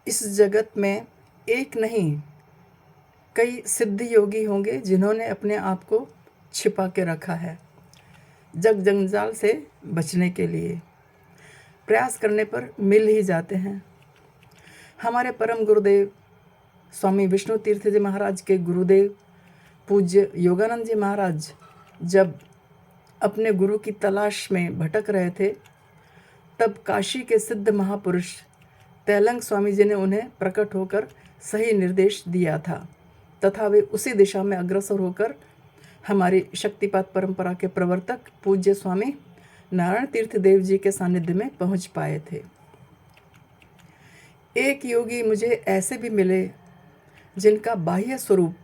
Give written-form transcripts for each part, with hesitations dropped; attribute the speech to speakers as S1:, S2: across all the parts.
S1: इस जगत में एक नहीं कई सिद्ध योगी होंगे जिन्होंने अपने आप को छिपा के रखा है जग जंजाल से बचने के लिए। प्रयास करने पर मिल ही जाते हैं। हमारे परम गुरुदेव स्वामी विष्णु तीर्थ जी महाराज के गुरुदेव पूज्य योगानंद जी महाराज जब अपने गुरु की तलाश में भटक रहे थे, तब काशी के सिद्ध महापुरुष तैलंग स्वामी जी ने उन्हें प्रकट होकर सही निर्देश दिया था तथा वे उसी दिशा में अग्रसर होकर हमारी शक्तिपात परंपरा के प्रवर्तक पूज्य स्वामी नारायण तीर्थ देव जी के सानिध्य में पहुंच पाए थे। एक योगी मुझे ऐसे भी मिले जिनका बाह्य स्वरूप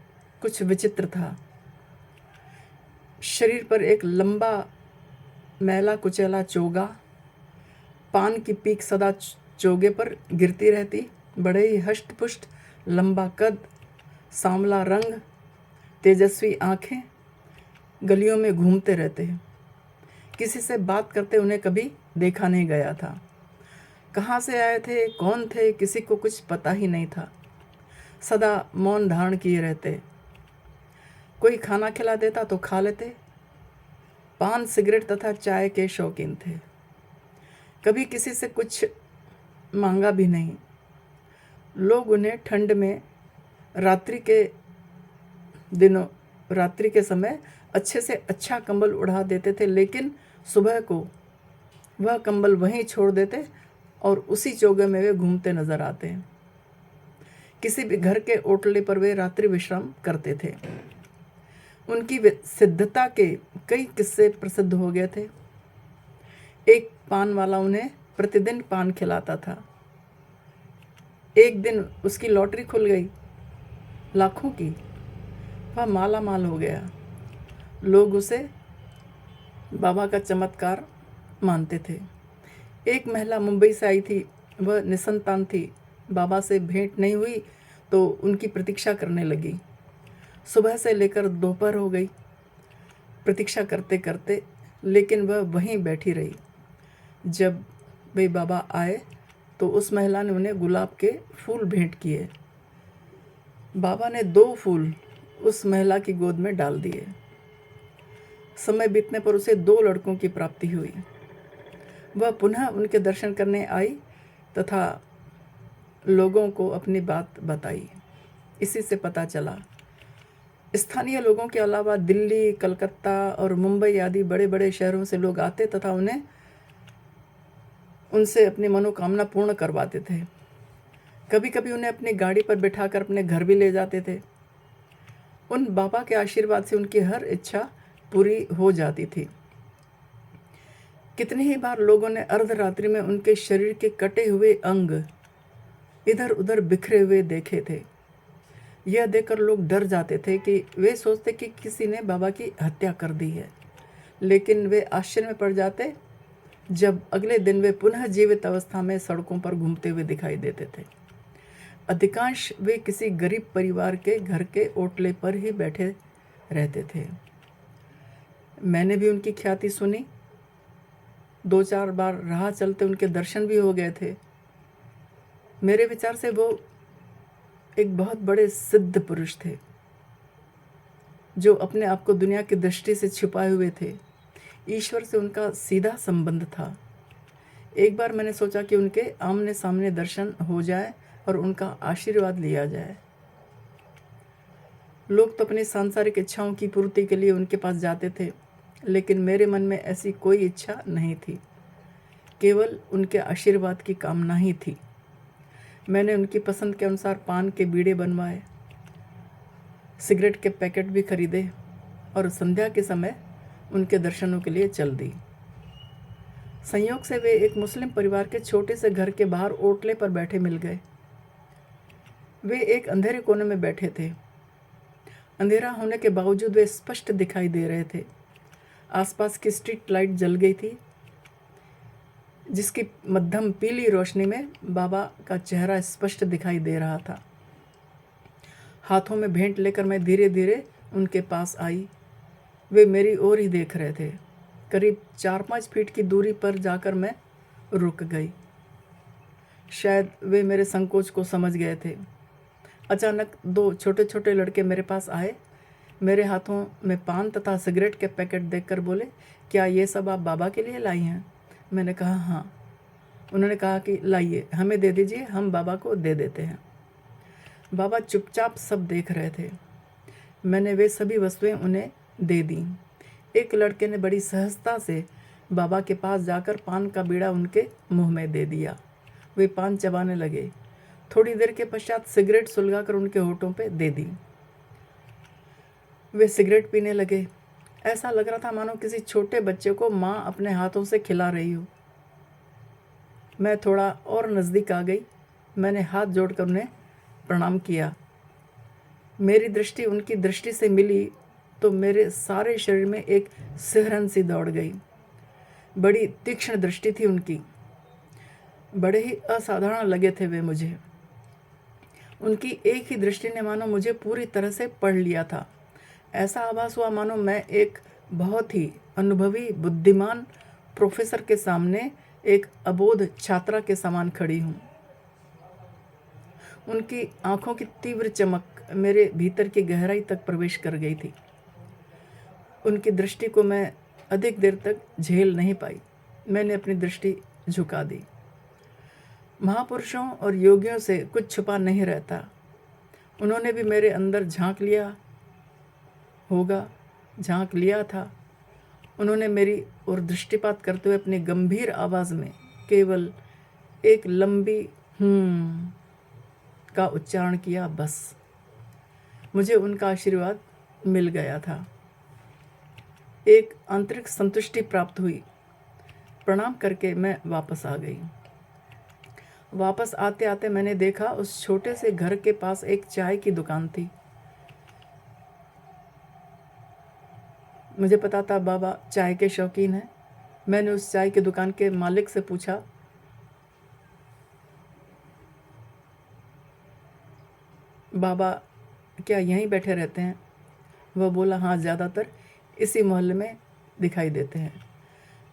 S1: कुछ विचित्र था। शरीर पर एक लंबा मैला कुचैला चोगा, पान की पीक सदा चोगे पर गिरती रहती, बड़े ही हष्ट-पुष्ट, लंबा कद, सांवला रंग, तेजस्वी आँखें, गलियों में घूमते रहते हैं। किसी से बात करते उन्हें कभी देखा नहीं गया था। कहाँ से आए थे, कौन थे, किसी को कुछ पता ही नहीं था। सदा मौन धारण किए रहते। कोई खाना खिला देता तो खा लेते। पान, सिगरेट तथा चाय के शौकीन थे। कभी किसी से कुछ मांगा भी नहीं। लोग उन्हें ठंड में रात्रि के समय अच्छे से अच्छा कंबल उड़ा देते थे, लेकिन सुबह को वह कंबल वहीं छोड़ देते और उसी चोगे में वे घूमते नजर आते हैं। किसी भी घर के ओटले पर वे रात्रि विश्राम करते थे। उनकी सिद्धता के कई किस्से प्रसिद्ध हो गए थे। एक पान वाला उन्हें प्रतिदिन पान खिलाता था। एक दिन उसकी लॉटरी खुल गई, लाखों की। वह माला माल हो गया। लोग उसे बाबा का चमत्कार मानते थे। एक महिला मुंबई से आई थी। वह निसंतान थी। बाबा से भेंट नहीं हुई तो उनकी प्रतीक्षा करने लगी। सुबह से लेकर दोपहर हो गई प्रतीक्षा करते करते, लेकिन वह वहीं बैठी रही। जब वे बाबा आए तो उस महिला ने उन्हें गुलाब के फूल भेंट किए। बाबा ने 2 फूल उस महिला की गोद में डाल दिए। समय बीतने पर उसे 2 लड़कों की प्राप्ति हुई। वह पुनः उनके दर्शन करने आई तथा लोगों को अपनी बात बताई। इसी से पता चला। स्थानीय लोगों के अलावा दिल्ली, कलकत्ता और मुंबई आदि बड़े बड़े शहरों से लोग आते तथा उनसे अपनी मनोकामना पूर्ण करवाते थे। कभी कभी उन्हें अपनी गाड़ी पर बिठाकर अपने घर भी ले जाते थे। उन बाबा के आशीर्वाद से उनकी हर इच्छा पूरी हो जाती थी। कितनी ही बार लोगों ने अर्धरात्रि में उनके शरीर के कटे हुए अंग इधर उधर बिखरे हुए देखे थे। यह देखकर लोग डर जाते थे कि वे सोचते कि किसी ने बाबा की हत्या कर दी है, लेकिन वे आश्चर्य में पड़ जाते जब अगले दिन वे पुनः जीवित अवस्था में सड़कों पर घूमते हुए दिखाई देते थे। अधिकांश वे किसी गरीब परिवार के घर के ओटले पर ही बैठे रहते थे। मैंने भी उनकी ख्याति सुनी। 2-4 बार राह चलते उनके दर्शन भी हो गए थे। मेरे विचार से वो एक बहुत बड़े सिद्ध पुरुष थे जो अपने आप को दुनिया की दृष्टि से छिपाए हुए थे। ईश्वर से उनका सीधा संबंध था। एक बार मैंने सोचा कि उनके आमने सामने दर्शन हो जाए और उनका आशीर्वाद लिया जाए। लोग तो अपनी सांसारिक इच्छाओं की पूर्ति के लिए उनके पास जाते थे, लेकिन मेरे मन में ऐसी कोई इच्छा नहीं थी। केवल उनके आशीर्वाद की कामना ही थी। मैंने उनकी पसंद के अनुसार पान के बीड़े बनवाए, सिगरेट के पैकेट भी खरीदे और संध्या के समय उनके दर्शनों के लिए चल दी। संयोग से वे एक मुस्लिम परिवार के छोटे से घर के बाहर ओटले पर बैठे मिल गए। वे एक अंधेरे कोने में बैठे थे। अंधेरा होने के बावजूद वे स्पष्ट दिखाई दे रहे थे। आसपास की स्ट्रीट लाइट जल गई थी, जिसकी मध्यम पीली रोशनी में बाबा का चेहरा स्पष्ट दिखाई दे रहा था। हाथों में भेंट लेकर मैं धीरे धीरे उनके पास आई। वे मेरी ओर ही देख रहे थे। करीब 4-5 फीट की दूरी पर जाकर मैं रुक गई। शायद वे मेरे संकोच को समझ गए थे। अचानक 2 छोटे छोटे लड़के मेरे पास आए। मेरे हाथों में पान तथा सिगरेट के पैकेट देखकर बोले, क्या ये सब आप बाबा के लिए लाई हैं? मैंने कहा हाँ। उन्होंने कहा कि लाइए, हमें दे दीजिए, हम बाबा को दे देते हैं। बाबा चुपचाप सब देख रहे थे। मैंने वे सभी वस्तुएं उन्हें दे दी। एक लड़के ने बड़ी सहजता से बाबा के पास जाकर पान का बीड़ा उनके मुंह में दे दिया। वे पान चबाने लगे। थोड़ी देर के पश्चात सिगरेट सुलगाकर उनके होठों पे दे दी। वे सिगरेट पीने लगे। ऐसा लग रहा था मानो किसी छोटे बच्चे को माँ अपने हाथों से खिला रही हो। मैं थोड़ा और नज़दीक आ गई। मैंने हाथ जोड़कर उन्हें प्रणाम किया। मेरी दृष्टि उनकी दृष्टि से मिली तो मेरे सारे शरीर में एक सिहरन सी दौड़ गई। बड़ी तीक्ष्ण दृष्टि थी उनकी। बड़े ही असाधारण लगे थे वे मुझे। उनकी एक ही दृष्टि ने मानो मुझे पूरी तरह से पढ़ लिया था। ऐसा आभास हुआ मानो मैं एक बहुत ही अनुभवी बुद्धिमान प्रोफेसर के सामने एक अबोध छात्रा के समान खड़ी हूँ। उनकी आंखों की तीव्र चमक मेरे भीतर की गहराई तक प्रवेश कर गई थी। उनकी दृष्टि को मैं अधिक देर तक झेल नहीं पाई। मैंने अपनी दृष्टि झुका दी। महापुरुषों और योगियों से कुछ छुपा नहीं रहता। उन्होंने भी मेरे अंदर झांक लिया था। उन्होंने मेरी ओर दृष्टिपात करते हुए अपनी गंभीर आवाज़ में केवल एक लंबी का उच्चारण किया। बस मुझे उनका आशीर्वाद मिल गया था। एक आंतरिक संतुष्टि प्राप्त हुई। प्रणाम करके मैं वापस आ गई। वापस आते आते मैंने देखा उस छोटे से घर के पास एक चाय की दुकान थी। मुझे पता था बाबा चाय के शौकीन हैं। मैंने उस चाय की दुकान के मालिक से पूछा, बाबा क्या यहीं बैठे रहते हैं? वह बोला, हाँ, ज़्यादातर इसी मोहल्ले में दिखाई देते हैं।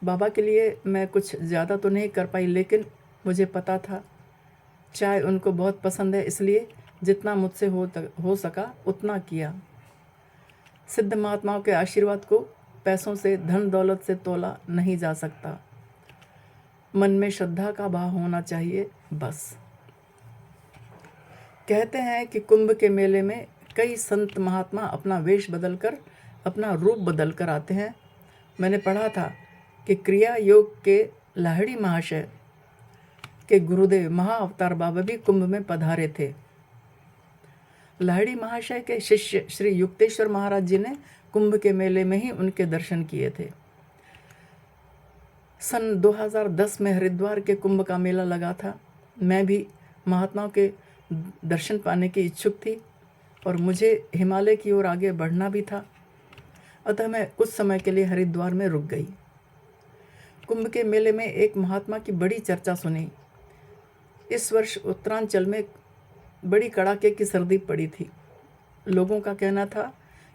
S1: बाबा के लिए मैं कुछ ज़्यादा तो नहीं कर पाई, लेकिन मुझे पता था चाय उनको बहुत पसंद है, इसलिए जितना मुझसे हो सका उतना किया। सिद्ध महात्माओं के आशीर्वाद को पैसों से, धन दौलत से तोला नहीं जा सकता। मन में श्रद्धा का भाव होना चाहिए, बस। कहते हैं कि कुंभ के मेले में कई संत महात्मा अपना वेश बदलकर, अपना रूप बदलकर आते हैं। मैंने पढ़ा था कि क्रिया योग के लाहिड़ी महाशय के गुरुदेव महाअवतार बाबा भी कुंभ में पधारे थे। लाहिड़ी महाशय के शिष्य श्री युक्तेश्वर महाराज जी ने कुंभ के मेले में ही उनके दर्शन किए थे। सन 2010 में हरिद्वार के कुंभ का मेला लगा था। मैं भी महात्माओं के दर्शन पाने की इच्छुक थी और मुझे हिमालय की ओर आगे बढ़ना भी था। अतः मैं कुछ समय के लिए हरिद्वार में रुक गई। कुंभ के मेले में एक महात्मा की बड़ी चर्चा सुनी। इस वर्ष उत्तरांचल में बड़ी कड़ाके की सर्दी पड़ी थी। लोगों का कहना था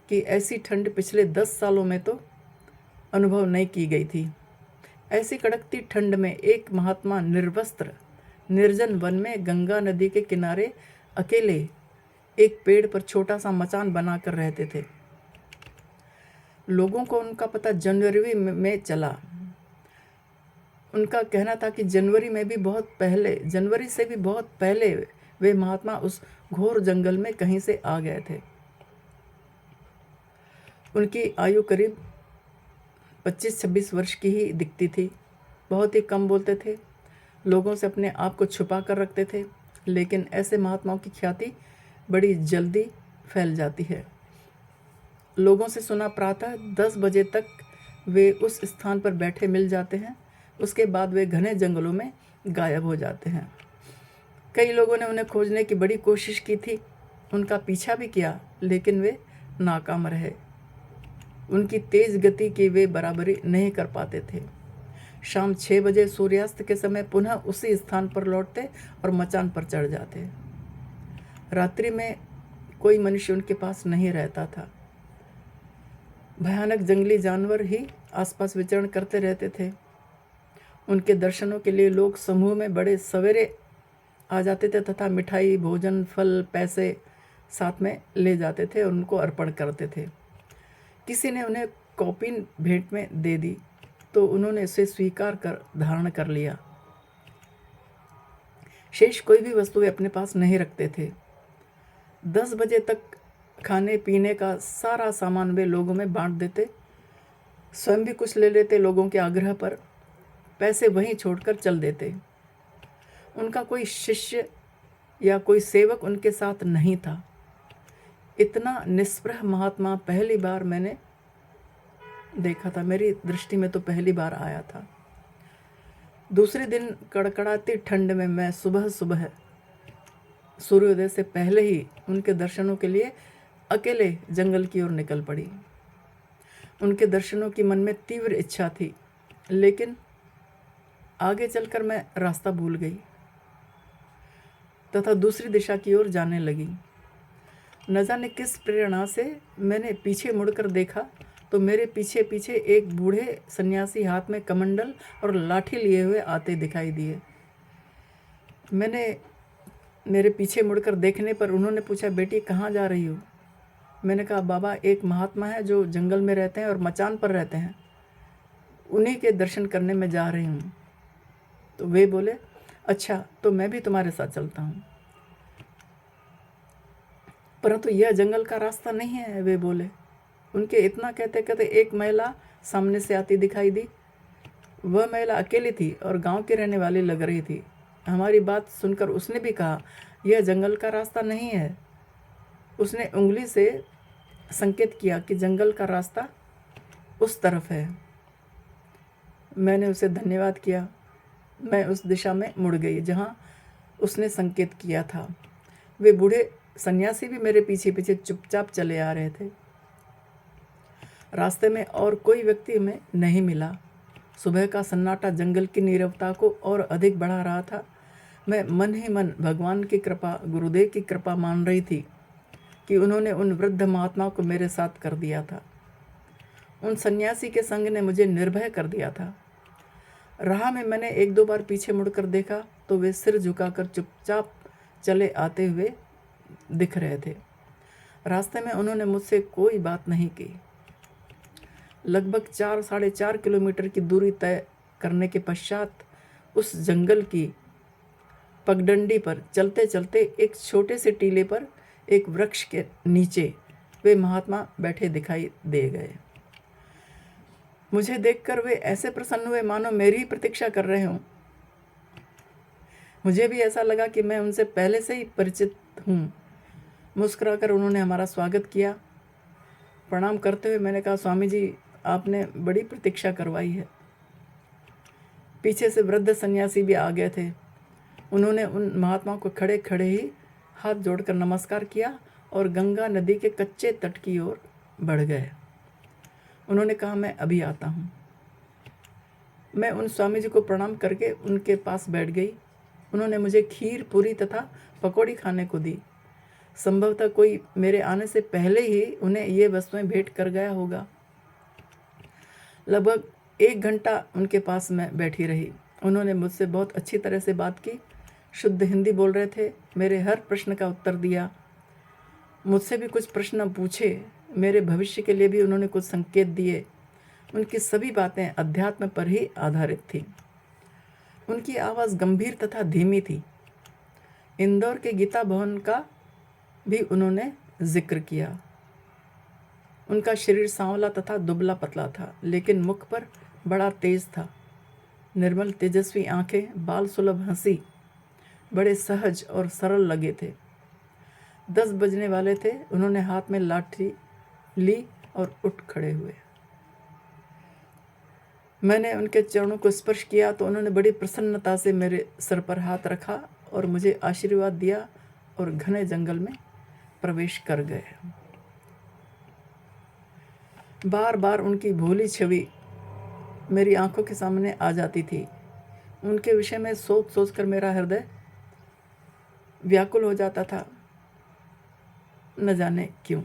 S1: कि ऐसी ठंड पिछले 10 सालों में तो अनुभव नहीं की गई थी। ऐसी कड़कती ठंड में एक महात्मा निर्वस्त्र निर्जन वन में गंगा नदी के किनारे अकेले एक पेड़ पर छोटा सा मचान बनाकर रहते थे। लोगों को उनका पता जनवरी में चला। उनका कहना था कि जनवरी से भी बहुत पहले वे महात्मा उस घोर जंगल में कहीं से आ गए थे। उनकी आयु करीब 25-26 वर्ष की ही दिखती थी। बहुत ही कम बोलते थे, लोगों से अपने आप को छुपा कर रखते थे, लेकिन ऐसे महात्माओं की ख्याति बड़ी जल्दी फैल जाती है। लोगों से सुना प्रातः 10 बजे तक वे उस स्थान पर बैठे मिल जाते हैं। उसके बाद वे घने जंगलों में गायब हो जाते हैं। कई लोगों ने उन्हें खोजने की बड़ी कोशिश की थी, उनका पीछा भी किया, लेकिन वे नाकाम रहे। उनकी तेज गति की वे बराबरी नहीं कर पाते थे। शाम 6 बजे सूर्यास्त के समय पुनः उसी स्थान पर लौटते और मचान पर चढ़ जाते। रात्रि में कोई मनुष्य उनके पास नहीं रहता था। भयानक जंगली जानवर ही आसपास विचरण करते रहते थे। उनके दर्शनों के लिए लोग समूह में बड़े सवेरे आ जाते थे तथा मिठाई, भोजन, फल, पैसे साथ में ले जाते थे और उनको अर्पण करते थे। किसी ने उन्हें कौपीन भेंट में दे दी तो उन्होंने इसे स्वीकार कर धारण कर लिया। शेष कोई भी वस्तु वे अपने पास नहीं रखते थे। 10 बजे तक खाने पीने का सारा सामान वे लोगों में बांट देते, स्वयं भी कुछ ले लेते। लोगों के आग्रह पर पैसे वहीं छोड़कर चल देते। उनका कोई शिष्य या कोई सेवक उनके साथ नहीं था। इतना निस्पृह महात्मा पहली बार मैंने देखा था। मेरी दृष्टि में तो पहली बार आया था। दूसरे दिन कड़कड़ाती ठंड में मैं सुबह सुबह सूर्योदय से पहले ही उनके दर्शनों के लिए अकेले जंगल की ओर निकल पड़ी। उनके दर्शनों की मन में तीव्र इच्छा थी, लेकिन आगे चलकर मैं रास्ता भूल गई तथा दूसरी दिशा की ओर जाने लगी। न जाने किस प्रेरणा से मैंने पीछे मुड़कर देखा तो मेरे पीछे पीछे एक बूढ़े सन्यासी हाथ में कमंडल और लाठी लिए हुए आते दिखाई दिए। मेरे पीछे मुड़कर देखने पर उन्होंने पूछा, बेटी कहाँ जा रही हो? मैंने कहा, बाबा एक महात्मा है जो जंगल में रहते हैं और मचान पर रहते हैं, उन्हीं के दर्शन करने में जा रही हूँ। तो वे बोले, अच्छा तो मैं भी तुम्हारे साथ चलता हूँ, परंतु यह जंगल का रास्ता नहीं है, वे बोले। उनके इतना कहते कहते एक महिला सामने से आती दिखाई दी। वह महिला अकेली थी और गांव की रहने वाली लग रही थी। हमारी बात सुनकर उसने भी कहा, यह जंगल का रास्ता नहीं है। उसने उंगली से संकेत किया कि जंगल का रास्ता उस तरफ है। मैंने उसे धन्यवाद किया। मैं उस दिशा में मुड़ गई जहां उसने संकेत किया था। वे बूढ़े सन्यासी भी मेरे पीछे पीछे चुपचाप चले आ रहे थे। रास्ते में और कोई व्यक्ति हमें नहीं मिला। सुबह का सन्नाटा जंगल की नीरवता को और अधिक बढ़ा रहा था। मैं मन ही मन भगवान की कृपा, गुरुदेव की कृपा मान रही थी कि उन्होंने उन वृद्ध महात्मा को मेरे साथ कर दिया था। उन सन्यासी के संग ने मुझे निर्भय कर दिया था। राह में मैंने एक दो बार पीछे मुड़कर देखा तो वे सिर झुकाकर चुपचाप चले आते हुए दिख रहे थे। रास्ते में उन्होंने मुझसे कोई बात नहीं की। लगभग 4-4.5 किलोमीटर की दूरी तय करने के पश्चात उस जंगल की पगडंडी पर चलते चलते एक छोटे से टीले पर एक वृक्ष के नीचे वे महात्मा बैठे दिखाई दे गए। मुझे देखकर वे ऐसे प्रसन्न हुए मानो मेरी ही प्रतीक्षा कर रहे हों। मुझे भी ऐसा लगा कि मैं उनसे पहले से ही परिचित हूँ। मुस्कुराकर उन्होंने हमारा स्वागत किया। प्रणाम करते हुए मैंने कहा, स्वामी जी आपने बड़ी प्रतीक्षा करवाई है। पीछे से वृद्ध सन्यासी भी आ गए थे। उन्होंने उन महात्मा को खड़े खड़े ही हाथ जोड़कर नमस्कार किया और गंगा नदी के कच्चे तट की ओर बढ़ गए। उन्होंने कहा, मैं अभी आता हूँ। मैं उन स्वामी जी को प्रणाम करके उनके पास बैठ गई। उन्होंने मुझे खीर, पूरी तथा पकौड़ी खाने को दी। संभवतः कोई मेरे आने से पहले ही उन्हें ये वस्तुएं भेंट कर गया होगा। लगभग 1 घंटा उनके पास मैं बैठी रही। उन्होंने मुझसे बहुत अच्छी तरह से बात की। शुद्ध हिंदी बोल रहे थे। मेरे हर प्रश्न का उत्तर दिया। मुझसे भी कुछ प्रश्न पूछे। मेरे भविष्य के लिए भी उन्होंने कुछ संकेत दिए। उनकी सभी बातें अध्यात्म पर ही आधारित थीं। उनकी आवाज़ गंभीर तथा धीमी थी। इंदौर के गीता भवन का भी उन्होंने जिक्र किया। उनका शरीर सांवला तथा दुबला पतला था, लेकिन मुख पर बड़ा तेज था। निर्मल तेजस्वी आंखें, बाल सुलभ हंसी, बड़े सहज और सरल लगे थे। 10 बजने वाले थे। उन्होंने हाथ में लाठी ली और उठ खड़े हुए। मैंने उनके चरणों को स्पर्श किया तो उन्होंने बड़ी प्रसन्नता से मेरे सर पर हाथ रखा और मुझे आशीर्वाद दिया और घने जंगल में प्रवेश कर गए। बार बार उनकी भोली छवि मेरी आंखों के सामने आ जाती थी। उनके विषय में सोच सोचकर मेरा हृदय व्याकुल हो जाता था, न जाने क्यों।